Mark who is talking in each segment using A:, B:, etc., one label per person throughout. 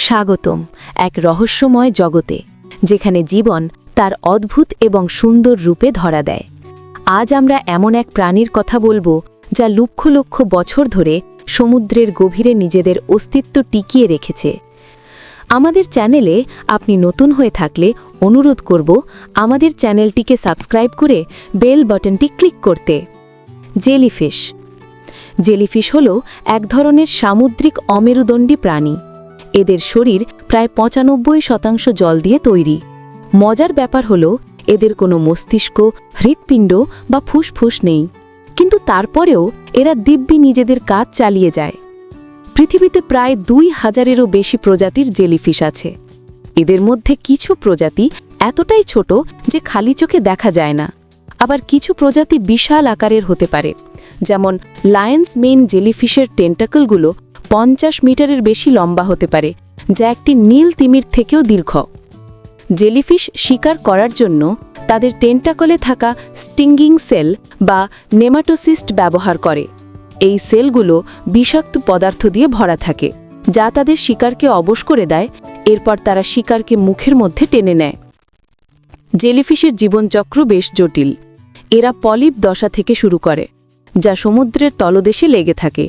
A: স্বাগতম এক রহস্যময় জগতে, যেখানে জীবন তার অদ্ভুত এবং সুন্দর রূপে ধরা দেয়। আজ আমরা এমন এক প্রাণীর কথা বলবো যা লক্ষ লক্ষ বছর ধরে সমুদ্রের গভীরে নিজেদের অস্তিত্ব টিকিয়ে রেখেছে। আমাদের চ্যানেলে আপনি নতুন হয়ে থাকলে অনুরোধ করব আমাদের চ্যানেলটিকে সাবস্ক্রাইব করে বেল বাটনটি ক্লিক করতে। জেলিফিশ। জেলিফিশ হল এক ধরনের সামুদ্রিক অমেরুদণ্ডী প্রাণী। এদের শরীর প্রায় ৯৫% জল দিয়ে তৈরি। মজার ব্যাপার হল এদের কোনো মস্তিষ্ক, হৃৎপিণ্ড বা ফুসফুস নেই, কিন্তু তারপরেও এরা দিব্যি নিজেদের কাজ চালিয়ে যায়। পৃথিবীতে প্রায় ২,০০০-এরও বেশি প্রজাতির জেলিফিশ আছে। এদের মধ্যে কিছু প্রজাতি এতটাই ছোট যে খালি চোখে দেখা যায় না, আবার কিছু প্রজাতি বিশাল আকারের হতে পারে। যেমন লায়ন্স মেইন জেলিফিশের টেন্টাকলগুলো ৫০ মিটারের বেশি লম্বা হতে পারে, যা একটি নীল তিমির থেকেও দীর্ঘ। জেলিফিশ শিকার করার জন্য তাদের টেন্টাকলে থাকা স্টিঙ্গিং সেল বা নেমাটোসিস্ট ব্যবহার করে। এই সেলগুলো বিষাক্ত পদার্থ দিয়ে ভরা থাকে, যা তাদের শিকারকে অবশ করে দেয়। এরপর তারা শিকারকে মুখের মধ্যে টেনে নেয়। জেলিফিশের জীবনচক্র বেশ জটিল। এরা পলিপ দশা থেকে শুরু করে, যা সমুদ্রের তলদেশে লেগে থাকে।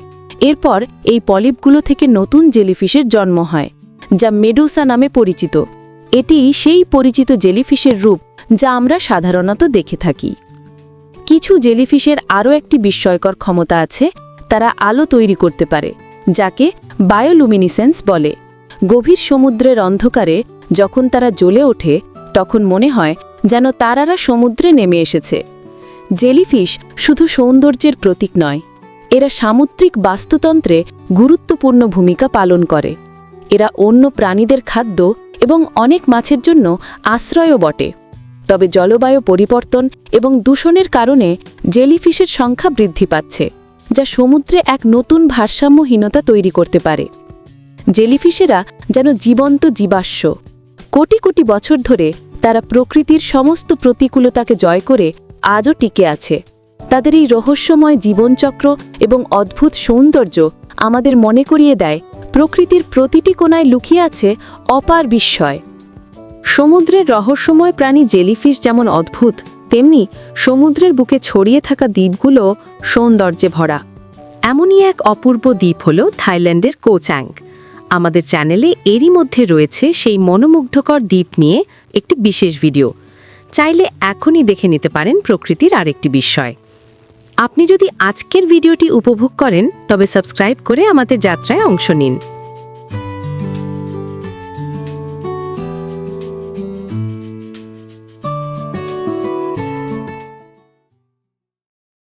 A: এরপর এই পলিপগুলো থেকে নতুন জেলিফিশের জন্ম হয়, যা মেডুসা নামে পরিচিত। এটি সেই পরিচিত জেলিফিশের রূপ যা আমরা সাধারণত দেখে থাকি। কিছু জেলিফিশের আরও একটি বিস্ময়কর ক্ষমতা আছে। তারা আলো তৈরি করতে পারে, যাকে বায়োলুমিনিসেন্স বলে। গভীর সমুদ্রের অন্ধকারে যখন তারা জ্বলে ওঠে, তখন মনে হয় যেন তারারা সমুদ্রে নেমে এসেছে। জেলিফিশ শুধু সৌন্দর্যের প্রতীক নয়, এরা সামুদ্রিক বাস্তুতন্ত্রে গুরুত্বপূর্ণ ভূমিকা পালন করে। এরা অন্য প্রাণীদের খাদ্য এবং অনেক মাছের জন্য আশ্রয়ও বটে। তবে জলবায়ু পরিবর্তন এবং দূষণের কারণে জেলিফিশের সংখ্যা বৃদ্ধি পাচ্ছে, যা সমুদ্রে এক নতুন ভারসাম্যহীনতা তৈরি করতে পারে। জেলিফিশেরা যেন জীবন্ত জীবাশ্ম। কোটি কোটি বছর ধরে তারা প্রকৃতির সমস্ত প্রতিকূলতাকে জয় করে আজও টিকে আছে। তাদের এই রহস্যময় জীবনচক্র এবং অদ্ভুত সৌন্দর্য আমাদের মনে করিয়ে দেয় প্রকৃতির প্রতিটি কোণায় লুকিয়ে আছে অপার বিস্ময়। সমুদ্রের রহস্যময় প্রাণী জেলিফিশ যেমন অদ্ভুত, তেমনি সমুদ্রের বুকে ছড়িয়ে থাকা দ্বীপগুলো সৌন্দর্যে ভরা। এমনই এক অপূর্ব দ্বীপ হল থাইল্যান্ডের কো চ্যাং। আমাদের চ্যানেলে এরই মধ্যে রয়েছে সেই মনোমুগ্ধকর দ্বীপ নিয়ে একটি বিশেষ ভিডিও। চাইলে এখনই দেখে নিতে পারেন প্রকৃতির আরেকটি বিস্ময়। আপনি যদি আজকের ভিডিওটি উপভোগ করেন, তবে সাবস্ক্রাইব করে আমাদের যাত্রায় অংশ নিন।